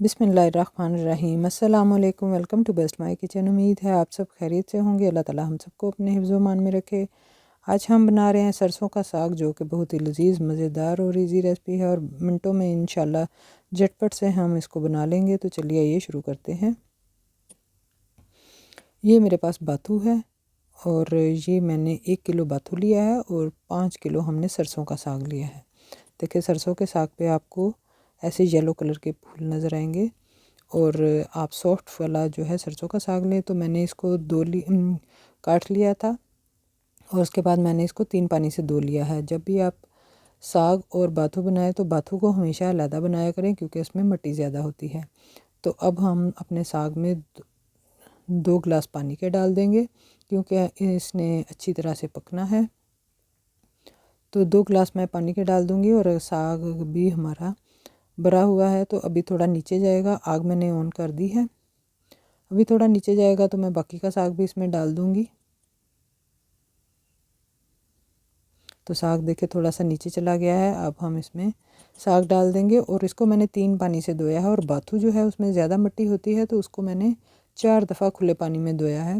बिस्मिल्लाहिर्रहमानिर्रहीम। अस्सलाम वालेकुम। Welcome to best my kitchen. उम्मीद है आप सब खैरियत से होंगे। अल्लाह ताला हम सबको अपने हिफ्ज़ मान में रखे। आज हम बना रहे हैं सरसों का साग, जो कि बहुत ही लजीज, मज़ेदार और इजी रेसिपी है और मिनटों में इंशाल्लाह झटपट से हम इसको बना लेंगे। तो चलिए ये शुरू करते हैं। ये मेरे पास बाथू है और ये मैंने 1 किलो बाथू लिया है और 5 किलो हमने सरसों का साग लिया है। देखिए सरसों के साग पे आपको ऐसे येलो कलर के फूल नज़र आएंगे और आप सॉफ्ट वाला जो है सरसों का साग लें। तो मैंने इसको काट लिया था और उसके बाद मैंने इसको 3 पानी से धो लिया है। जब भी आप साग और बाथू बनाएं तो बाथू को हमेशा अलहदा बनाया करें, क्योंकि इसमें मिट्टी ज़्यादा होती है। तो अब हम अपने साग में 2 गिलास पानी के डाल देंगे, क्योंकि इसने अच्छी तरह से पकना है। तो 2 गिलास मैं पानी के डाल दूँगी और साग भी हमारा भरा हुआ है। तो अभी थोड़ा नीचे जाएगा, आग मैंने ऑन कर दी है। अभी थोड़ा नीचे जाएगा तो मैं बाकी का साग भी इसमें डाल दूँगी। तो साग देखे थोड़ा सा नीचे चला गया है। अब हम इसमें साग डाल देंगे और इसको मैंने 3 पानी से धोया है। और बाथू जो है उसमें ज़्यादा मिट्टी होती है, तो उसको मैंने 4 दफ़ा खुले पानी में धोया है।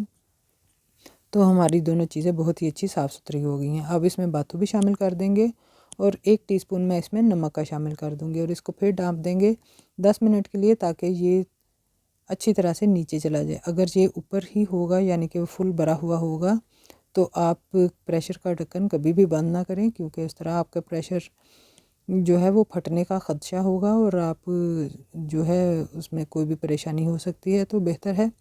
तो हमारी दोनों चीज़ें बहुत ही अच्छी साफ़ सुथरी हो गई हैं। अब इसमें बाथू भी शामिल कर देंगे और 1 टीस्पून मैं इसमें नमक का शामिल कर दूँगी और इसको फिर ढाँप देंगे 10 मिनट के लिए, ताकि ये अच्छी तरह से नीचे चला जाए। अगर ये ऊपर ही होगा, यानी कि फुल भरा हुआ होगा, तो आप प्रेशर का ढक्कन कभी भी बंद ना करें, क्योंकि इस तरह आपका प्रेशर जो है वो फटने का ख़दशा होगा और आप जो है उसमें कोई भी परेशानी हो सकती है। तो बेहतर है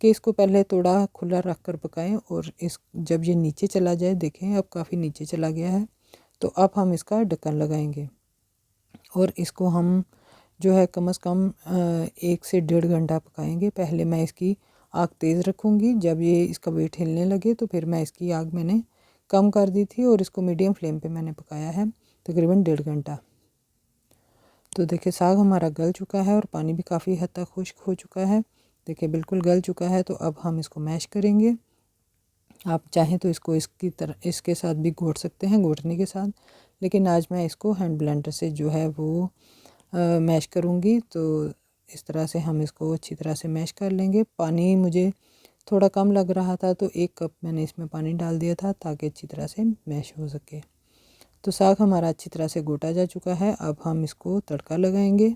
कि इसको पहले थोड़ा खुला रख कर पकाएं और इस जब ये नीचे चला जाए, देखें अब काफ़ी नीचे चला गया है, तो अब हम इसका ढक्कन लगाएंगे और इसको हम जो है कम से कम 1 से 1.5 घंटा पकाएंगे। पहले मैं इसकी आग तेज़ रखूँगी, जब ये इसका वेट हिलने लगे तो फिर मैं इसकी आग मैंने कम कर दी थी और इसको मीडियम फ्लेम पे मैंने पकाया है तकरीबन 1.5 घंटा। तो देखिए साग हमारा गल चुका है और पानी भी काफ़ी हद तक खुश्क हो चुका है। देखिए बिल्कुल गल चुका है। तो अब हम इसको मैश करेंगे। आप चाहें तो इसको इसके साथ भी घोट सकते हैं, घोटने के साथ, लेकिन आज मैं इसको हैंड ब्लेंडर से जो है वो मैश करूँगी। तो इस तरह से हम इसको अच्छी तरह से मैश कर लेंगे। पानी मुझे थोड़ा कम लग रहा था, तो 1 कप मैंने इसमें पानी डाल दिया था, ताकि अच्छी तरह से मैश हो सके। तो साग हमारा अच्छी तरह से घोटा जा चुका है। अब हम इसको तड़का लगाएंगे।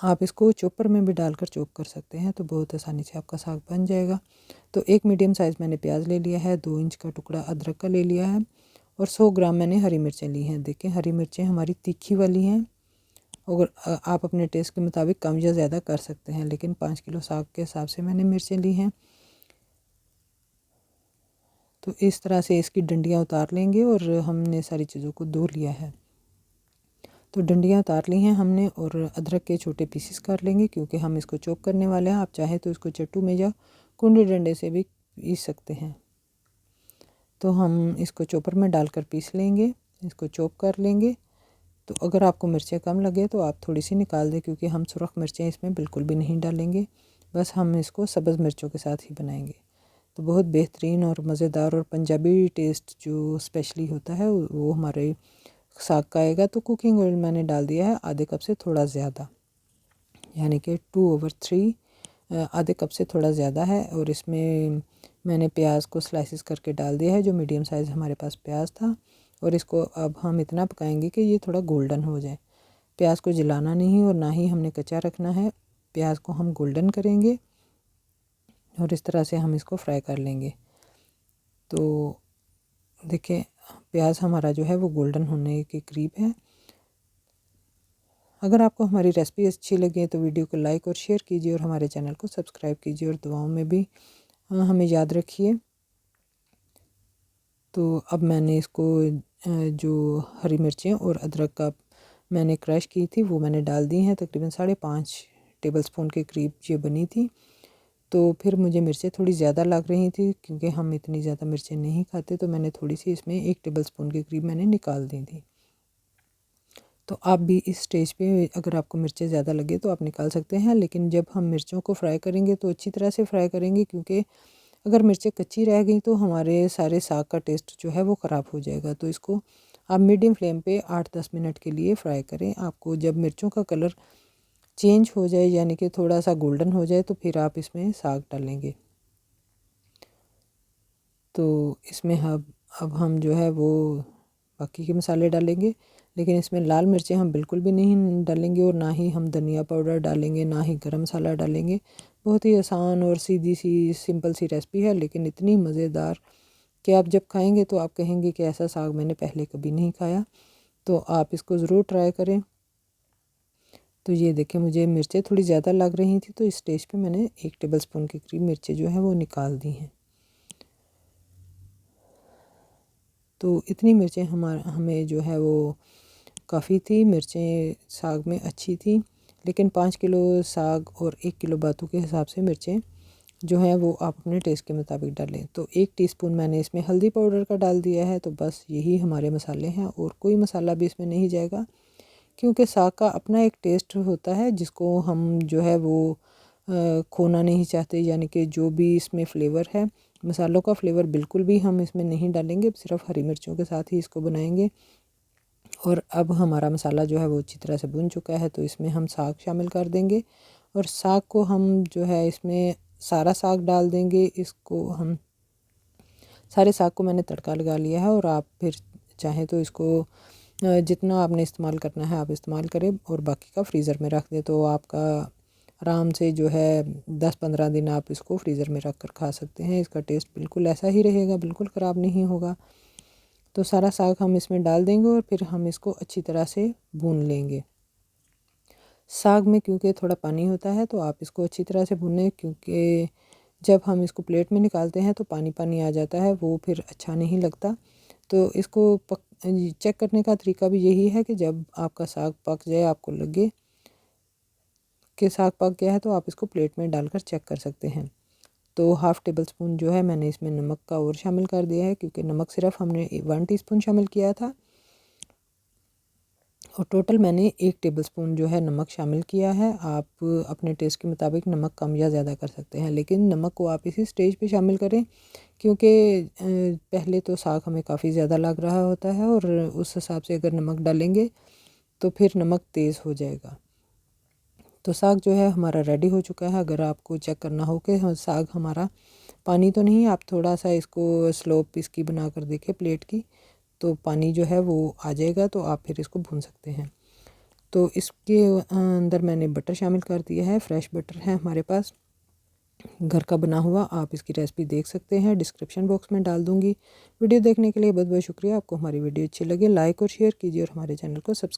आप इसको चॉपर में भी डालकर चॉप कर सकते हैं, तो बहुत आसानी से आपका साग बन जाएगा। तो 1 मीडियम साइज़ मैंने प्याज ले लिया है, 2 इंच का टुकड़ा अदरक का ले लिया है और 100 ग्राम मैंने हरी मिर्चें ली हैं। देखें हरी मिर्चें हमारी तीखी वाली हैं, और आप अपने टेस्ट के मुताबिक कम या ज़्यादा कर सकते हैं, लेकिन 5 किलो साग के हिसाब से मैंने मिर्चें ली हैं। तो इस तरह से इसकी डंडियाँ उतार लेंगे और हमने सारी चीज़ों को धो लिया है। तो डंडियाँ उतार ली हैं हमने और अदरक के छोटे पीसेस कर लेंगे, क्योंकि हम इसको चॉप करने वाले हैं। आप चाहें तो इसको चट्टू में या कुंडे डंडे से भी पीस सकते हैं। तो हम इसको चॉपर में डालकर पीस लेंगे, इसको चॉप कर लेंगे। तो अगर आपको मिर्चें कम लगे तो आप थोड़ी सी निकाल दें, क्योंकि हम सुरख मिर्चें इसमें बिल्कुल भी नहीं डालेंगे, बस हम इसको सब्ज़ मिर्चों के साथ ही बनाएंगे। तो बहुत बेहतरीन और मज़ेदार और पंजाबी टेस्ट जो स्पेशली होता है वो हमारे साग का आएगा। तो कुकिंग ऑयल मैंने डाल दिया है आधे कप से थोड़ा ज़्यादा, यानी कि 2/3 आधे कप से थोड़ा ज़्यादा है। और इसमें मैंने प्याज को स्लाइसिस करके डाल दिया है, जो मीडियम साइज़ हमारे पास प्याज था। और इसको अब हम इतना पकाएंगे कि ये थोड़ा गोल्डन हो जाए। प्याज को जलाना नहीं और ना ही हमने कच्चा रखना है। प्याज को हम गोल्डन करेंगे और इस तरह से हम इसको फ्राई कर लेंगे। तो देखिए प्याज हमारा जो है वो गोल्डन होने के करीब है। अगर आपको हमारी रेसिपी अच्छी लगे तो वीडियो को लाइक और शेयर कीजिए और हमारे चैनल को सब्सक्राइब कीजिए और दुआओं में भी हमें याद रखिए। तो अब मैंने इसको जो हरी मिर्चें और अदरक का मैंने क्रश की थी वो मैंने डाल दी हैं। तकरीबन 5.5 टेबलस्पून के करीब ये बनी थी। तो फिर मुझे मिर्चें थोड़ी ज़्यादा लग रही थी, क्योंकि हम इतनी ज़्यादा मिर्चें नहीं खाते, तो मैंने थोड़ी सी इसमें 1 टेबलस्पून के करीब मैंने निकाल दी थी। तो आप भी इस स्टेज पे अगर आपको मिर्चें ज़्यादा लगे तो आप निकाल सकते हैं, लेकिन जब हम मिर्चों को फ्राई करेंगे तो अच्छी तरह से फ्राई करेंगे, क्योंकि अगर मिर्चें कच्ची रह गई तो हमारे सारे साग का टेस्ट जो है वो ख़राब हो जाएगा। तो इसको आप मीडियम फ्लेम पे 8-10 मिनट के लिए फ्राई करें। आपको जब मिर्चों का कलर चेंज हो जाए यानी कि थोड़ा सा गोल्डन हो जाए तो फिर आप इसमें साग डालेंगे। तो इसमें अब हम जो है वो बाकी के मसाले डालेंगे, लेकिन इसमें लाल मिर्चें हम बिल्कुल भी नहीं डालेंगे और ना ही हम धनिया पाउडर डालेंगे, ना ही गरम मसाला डालेंगे। बहुत ही आसान और सीधी सी सिंपल सी रेसिपी है, लेकिन इतनी मज़ेदार कि आप जब खाएंगे तो आप कहेंगे कि ऐसा साग मैंने पहले कभी नहीं खाया। तो आप इसको ज़रूर ट्राई करें। तो ये देखें, मुझे मिर्चें थोड़ी ज़्यादा लग रही थी, तो इस स्टेज पे मैंने 1 टेबलस्पून के करीब मिर्चें जो हैं वो निकाल दी हैं। तो इतनी मिर्चें हमें जो है वो काफ़ी थी। मिर्चें साग में अच्छी थी, लेकिन 5 किलो साग और 1 किलो बातू के हिसाब से मिर्चें जो हैं वो आप अपने टेस्ट के मुताबिक डालें। तो 1 टीस्पून मैंने इसमें हल्दी पाउडर का डाल दिया है। तो बस यही हमारे मसाले हैं और कोई मसाला भी इसमें नहीं जाएगा, क्योंकि साग का अपना एक टेस्ट होता है जिसको हम जो है वो खोना नहीं चाहते। यानी कि जो भी इसमें फ्लेवर है, मसालों का फ्लेवर बिल्कुल भी हम इसमें नहीं डालेंगे, सिर्फ हरी मिर्चों के साथ ही इसको बनाएंगे। और अब हमारा मसाला जो है वो अच्छी तरह से भुन चुका है, तो इसमें हम साग शामिल कर देंगे और साग को हम जो है इसमें सारा साग डाल देंगे। इसको हम सारे साग को मैंने तड़का लगा लिया है और आप फिर चाहें तो इसको जितना आपने इस्तेमाल करना है आप इस्तेमाल करें और बाकी का फ्रीज़र में रख दें। तो आपका आराम से जो है 10-15 दिन आप इसको फ्रीज़र में रख कर खा सकते हैं। इसका टेस्ट बिल्कुल ऐसा ही रहेगा, बिल्कुल ख़राब नहीं होगा। तो सारा साग हम इसमें डाल देंगे और फिर हम इसको अच्छी तरह से भून लेंगे। साग में क्योंकि थोड़ा पानी होता है, तो आप इसको अच्छी तरह से भूनें, क्योंकि जब हम इसको प्लेट में निकालते हैं तो पानी पानी आ जाता है, वो फिर अच्छा नहीं लगता। तो इसको चेक करने का तरीका भी यही है कि जब आपका साग पक जाए, आपको लगे कि साग पक गया है, तो आप इसको प्लेट में डालकर चेक कर सकते हैं। तो हाफ़ टेबल स्पून जो है मैंने इसमें नमक का और शामिल कर दिया है, क्योंकि नमक सिर्फ हमने 1 टीस्पून शामिल किया था और टोटल मैंने 1 टेबलस्पून जो है नमक शामिल किया है। आप अपने टेस्ट के मुताबिक नमक कम या ज़्यादा कर सकते हैं, लेकिन नमक को आप इसी स्टेज पे शामिल करें, क्योंकि पहले तो साग हमें काफ़ी ज़्यादा लग रहा होता है और उस हिसाब से अगर नमक डालेंगे तो फिर नमक तेज़ हो जाएगा। तो साग जो है हमारा रेडी हो चुका है। अगर आपको चेक करना हो कि साग हमारा पानी तो नहीं, आप थोड़ा सा इसको स्लोप इसकी बना कर देखें प्लेट की, तो पानी जो है वो आ जाएगा, तो आप फिर इसको भून सकते हैं। तो इसके अंदर मैंने बटर शामिल कर दिया है। फ्रेश बटर है हमारे पास, घर का बना हुआ। आप इसकी रेसिपी देख सकते हैं, डिस्क्रिप्शन बॉक्स में डाल दूँगी। वीडियो देखने के लिए बहुत बहुत शुक्रिया। आपको हमारी वीडियो अच्छी लगे लाइक और शेयर कीजिए और हमारे चैनल को सब्सक्राइब